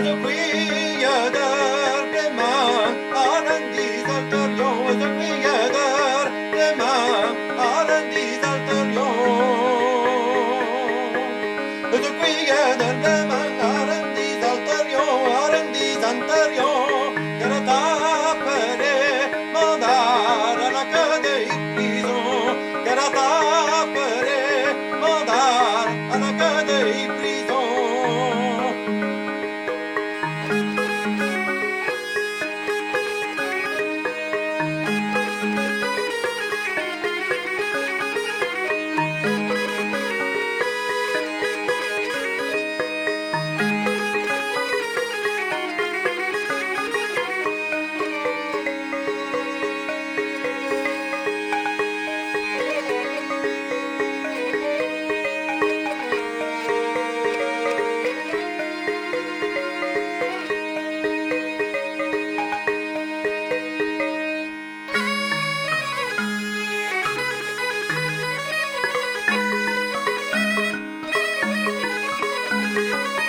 the queer the man, Arandis alterion, the queer the man, Arandis alterion, the queer the man, Arandis alterion, Arandis anterion, Garata pere, mandar à la queue des prisons, Garata pere, mandar à la queue des prisons.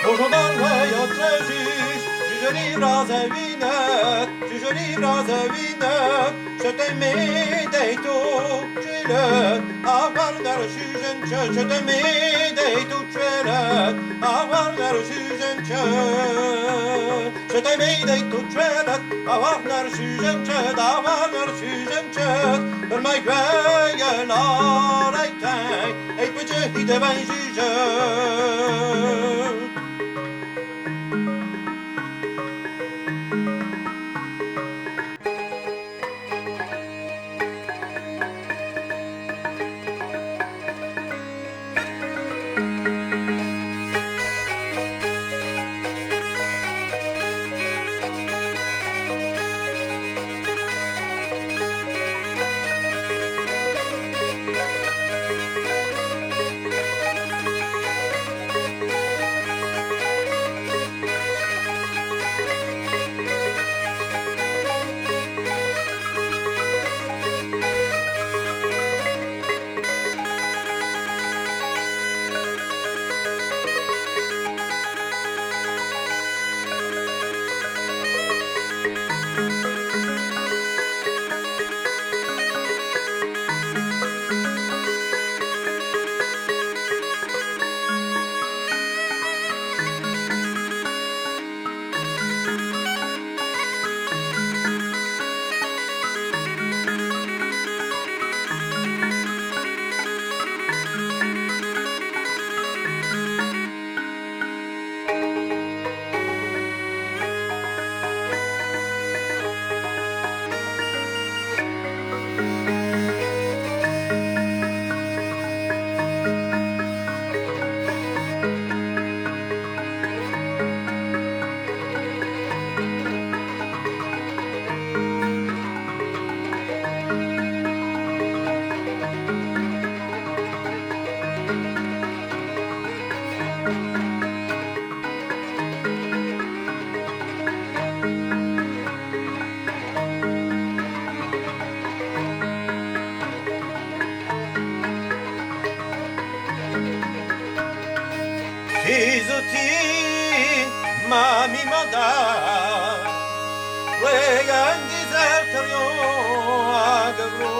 Au gendarme et autre juge livre à Zévinette, juge livre à Zévinette, je t'ai mis des tout, tu le, à voir le juge, je t'ai mis des tout, tu le, à voir le juge, je t'ai mis des tout, tu le, à voir le juge, à voir le juge, dans ma gueule, l'oreille, et petit devant juge. Izuti mami mada Regan diserterion agavro